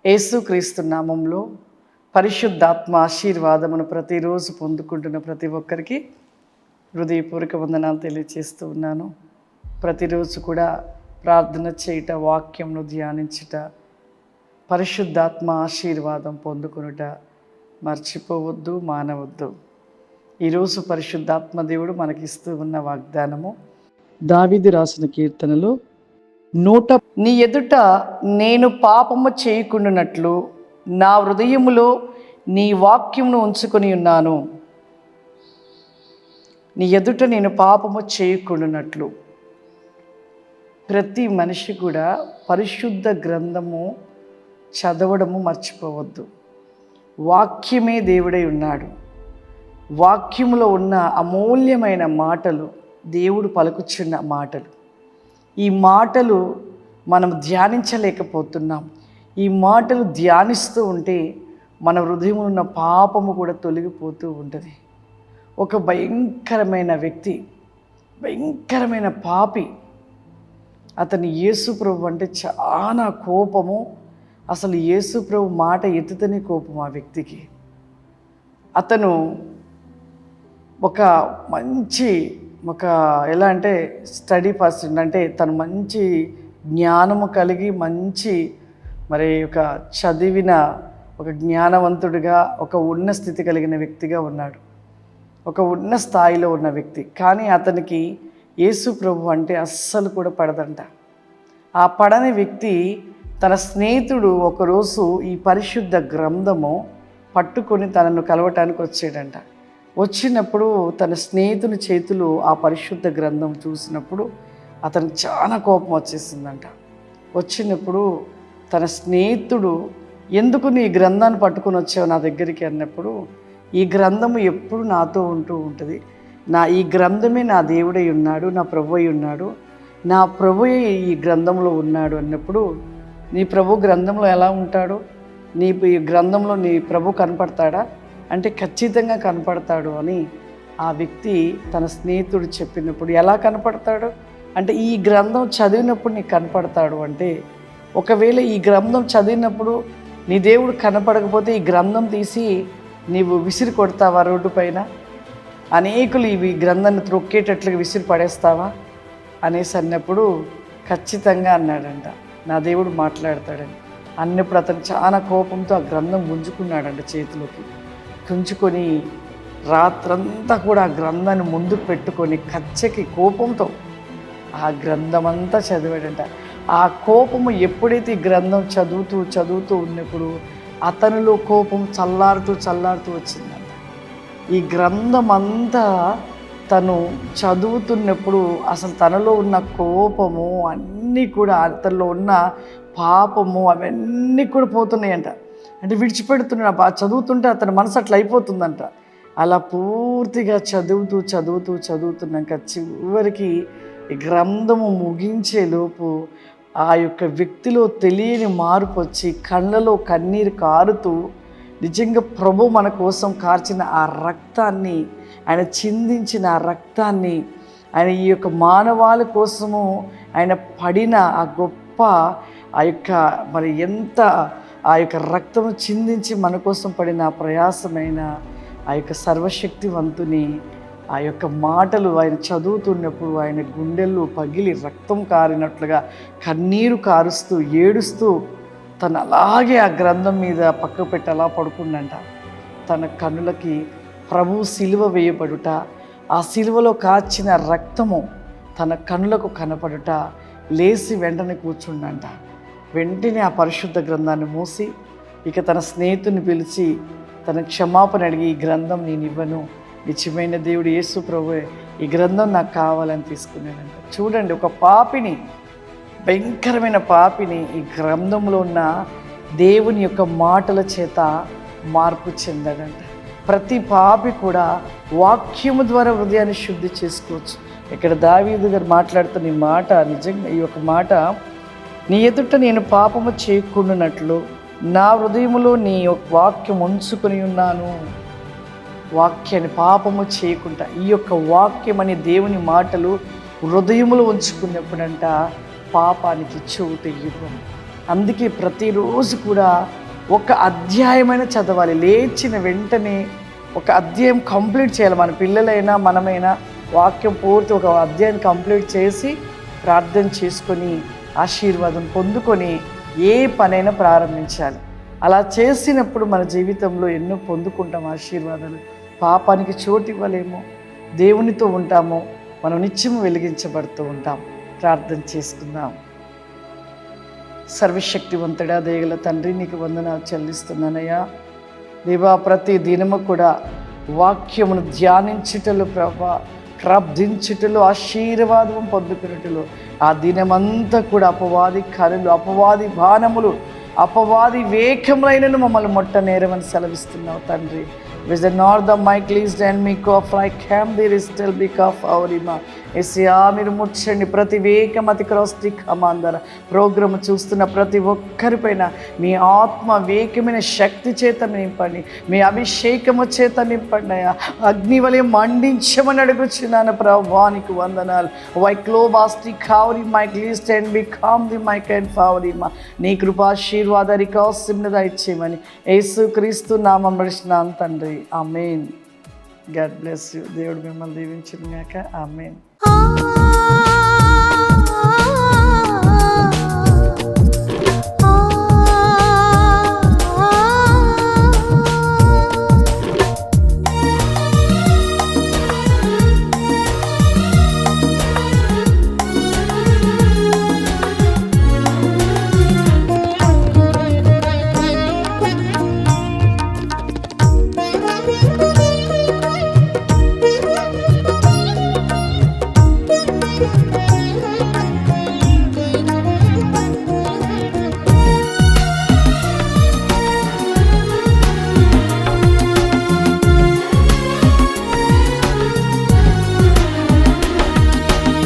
యేసుక్రీస్తు నామంలో పరిశుద్ధాత్మ ఆశీర్వాదమును ప్రతిరోజు పొందుకుంటున్న ప్రతి ఒక్కరికి హృదయపూర్వక వందనాలు తెలియజేస్తూ ఉన్నాను. ప్రతిరోజు కూడా ప్రార్థన చేయుట, వాక్యంను ధ్యానించుట, పరిశుద్ధాత్మ ఆశీర్వాదం పొందుకొనుట మర్చిపోవద్దు, మానవద్దు. ఈరోజు పరిశుద్ధాత్మ దేవుడు మనకిస్తూ ఉన్న వాగ్దానము దావీదు రాసిన కీర్తనలో నీ ఎదుట నేను పాపము చేయకుండానట్లు నా హృదయములో నీ వాక్యమును ఉంచుకొని ఉన్నాను. నీ ఎదుట నేను పాపము చేయకుండానట్లు. ప్రతి మనిషి కూడా పరిశుద్ధ గ్రంథము చదవడము మర్చిపోవద్దు. వాక్యమే దేవుడై ఉన్నాడు. వాక్యములో ఉన్న అమూల్యమైన మాటలు దేవుడు పలుకుచున్న మాటలు. ఈ మాటలు మనం ధ్యానించలేకపోతున్నాం. ఈ మాటలు ధ్యానిస్తూ ఉంటే మన హృదయంలో ఉన్న పాపము కూడా తొలగిపోతూ ఉంటుంది. ఒక భయంకరమైన వ్యక్తి, భయంకరమైన పాపి, అతని యేసుప్రభు అంటే చాలా కోపము. అసలు యేసుప్రభు మాట ఎత్తుతనే కోపం ఆ వ్యక్తికి. అతను ఎలా అంటే స్టడీ పర్సన్, అంటే తను మంచి జ్ఞానము కలిగి మంచి ఒక చదివిన ఒక జ్ఞానవంతుడిగా, ఒక ఉన్న స్థితి కలిగిన వ్యక్తిగా ఉన్నాడు. ఒక ఉన్న స్థాయిలో ఉన్న వ్యక్తి. కానీ అతనికి యేసు ప్రభు అంటే అస్సలు కూడా పడదంట. ఆ పడని వ్యక్తి తన స్నేహితుడు ఒకరోజు ఈ పరిశుద్ధ గ్రంథము పట్టుకొని తనను కలవటానికి వచ్చాడంట. వచ్చినప్పుడు తన స్నేహితుని చేతులు ఆ పరిశుద్ధ గ్రంథం చూసినప్పుడు అతనికి చాలా కోపం వచ్చేసిందంట. వచ్చినప్పుడు తన స్నేహితుడు, ఎందుకు నీ గ్రంథాన్ని పట్టుకొని వచ్చావు నా దగ్గరికి అన్నప్పుడు, ఈ గ్రంథము ఎప్పుడు నాతో ఉంటూ ఉంటుంది. ఈ గ్రంథమే నా దేవుడై ఉన్నాడు, నా ప్రభు అయి ఉన్నాడు, నా ప్రభుయే ఈ గ్రంథంలో ఉన్నాడు అన్నప్పుడు, నీ ప్రభు గ్రంథంలో ఎలా ఉంటాడు? ఈ గ్రంథంలో నీ ప్రభు కనపడతాడా అంటే ఖచ్చితంగా కనపడతాడు అని ఆ వ్యక్తి తన స్నేహితుడు చెప్పినప్పుడు, ఎలా కనపడతాడు అంటే ఈ గ్రంథం చదివినప్పుడు నీకు కనపడతాడు అంటే, ఒకవేళ ఈ గ్రంథం చదివినప్పుడు నీ దేవుడు కనపడకపోతే ఈ గ్రంథం తీసి నీవు విసిరి కొడతావా రోడ్డు పైన? అనేకులు ఈ గ్రంథాన్ని త్రొక్కేటట్లుగా విసిరి పడేస్తావా అనేసి అన్నప్పుడు, ఖచ్చితంగా అన్నాడంట, నా దేవుడు మాట్లాడతాడని. అన్నప్పుడు అతను చాలా కోపంతో ఆ గ్రంథం గుంజుకున్నాడంట చేతిలోకి. గుంజుకొని రాత్రంతా కూడా ఆ గ్రంథాన్ని ముందుకు పెట్టుకొని కచ్చకి కోపంతో ఆ గ్రంథం అంతా చదివాడంట. ఆ కోపము ఎప్పుడైతే ఈ గ్రంథం చదువుతూ ఉన్నప్పుడు అతనిలో కోపం చల్లారుతూ వచ్చిందంట. ఈ గ్రంథం అంతా తను చదువుతున్నప్పుడు అసలు తనలో ఉన్న కోపము అన్నీ కూడా, అతనిలో ఉన్న పాపము అవన్నీ కూడా పోతున్నాయంట. అంటే విడిచిపెడుతున్నాడు. చదువుతుంటే అతని మనసు అట్లా అయిపోతుందంట. అలా పూర్తిగా చదువుతున్నాక చివరికి ఈ గ్రంథము ముగించే లోపు ఆ యొక్క వ్యక్తిలో తెలియని మార్పు వచ్చి కళ్ళలో కన్నీరు కారుతూ, నిజంగా ప్రభు మన కోసం కార్చిన ఆ రక్తాన్ని, ఆయన చిందించిన ఆ రక్తాన్ని, ఆయన ఈ యొక్క మానవాళి కోసము ఆయన పడిన ఆ గొప్ప ఎంత ఆ యొక్క రక్తము చిందించి మన కోసం పడిన ఆ ప్రయాసమైన ఆ యొక్క సర్వశక్తివంతుని ఆ యొక్క మాటలు ఆయన చదువుతున్నప్పుడు ఆయన గుండెల్లో పగిలి రక్తం కారినట్లుగా కన్నీరు కారుస్తూ ఏడుస్తూ తను అలాగే ఆ గ్రంథం మీద పక్క పెట్టి అలా పడుకుందంట. తన కన్నులకి ప్రభు సిలువ వేయబడుట, ఆ సిలువలో కాచిన రక్తము తన కన్నులకు కనపడుట, లేచి వెంటనే కూర్చుండంట. వెంటనే ఆ పరిశుద్ధ గ్రంథాన్ని మూసి ఇక తన స్నేహితుని పిలిచి తన క్షమాపణ అడిగి, ఈ గ్రంథం నేను ఇవ్వను, నిజమైన దేవుడు యేసు ప్రభువే ఈ గ్రంథం నాకు కావాలని తీసుకున్నాడంట. చూడండి, ఒక పాపిని, భయంకరమైన పాపిని ఈ గ్రంథంలో ఉన్న దేవుని యొక్క మాటల చేత మార్పు చెందాడంట. ప్రతి పాపి కూడా వాక్యము ద్వారా హృదయాన్ని శుద్ధి చేసుకోవచ్చు. ఇక్కడ దావీదు గారు మాట్లాడుతున్న ఈ మాట, నిజంగా ఈ యొక్క మాట, నీ ఎదుట నేను పాపము చేయకుండానట్లు నా హృదయములో నీ వాక్యం ఉంచుకొని ఉన్నాను. వాక్యాన్ని పాపము చేయకుండా ఈ యొక్క వాక్యం అనే దేవుని మాటలు హృదయములో ఉంచుకున్నప్పుడంట పాపానికి చోటు ఇవ్వము. అందుకే ప్రతిరోజు కూడా ఒక అధ్యాయమైన చదవాలి. లేచిన వెంటనే ఒక అధ్యాయం కంప్లీట్ చేయాలి. మన పిల్లలైనా మనమైనా వాక్యం పూర్తి ఒక అధ్యాయం కంప్లీట్ చేసి ప్రార్థన చేసుకొని ఆశీర్వాదం పొందుకొని ఏ పనైనా ప్రారంభించాలి. అలా చేసినప్పుడు మన జీవితంలో ఎన్నో పొందుకుంటాం ఆశీర్వాదాలు. పాపానికి చోటు ఇవ్వలేము, దేవునితో ఉంటాము, మనం నిత్యము వెలిగించబడుతూ ఉంటాం. ప్రార్థన చేసుకుందాం. సర్వశక్తివంతుడా, దయగల తండ్రి, నీకు వందనాలు చెల్లిస్తున్నానయ్యా. దేవా, ప్రతి దినము కూడా వాక్యమును ధ్యానించుటలో ప్రభా, ప్రార్థించుటలో, ఆశీర్వాదం పొందుకున్నట్లు ఆ దినమంతా కూడా అపవాది కరులు, అపవాది బాణములు, అపవాది వేగములైనను మమ్మల్ని మొట్టనేరమని సెలవిస్తున్నావు తండ్రి. Visit not the mic least and me cough like ham there is still be cough aurima. ఎస్యా, మీరు ముచ్చండి. ప్రతి వేగం అతి క్రోస్టి కమాందర ప్రోగ్రామ్ చూస్తున్న ప్రతి ఒక్కరిపైన మీ ఆత్మ వేగమైన శక్తి చేత నింపండి, మీ అభిషేకము చేత నింపండి అయ్యా. అగ్ని వలె మండించమని అడుగుచున్నాను ప్రభువానికి వందనాలు. వై క్లోబాస్టి కావరి మైక్ లీస్ట్ అండ్ బి కామ్ ది మైక్ అండ్ ఫావరిమా. నీ కృపాశీర్వాద రికాసిమ్ని దయచేయమని యేసు క్రీస్తు నామం నడిచినాను తండ్రి. ఆమేన్. God bless you. దేవుడు మిమ్మల్ని దీవించును గాక. ఆమేన్.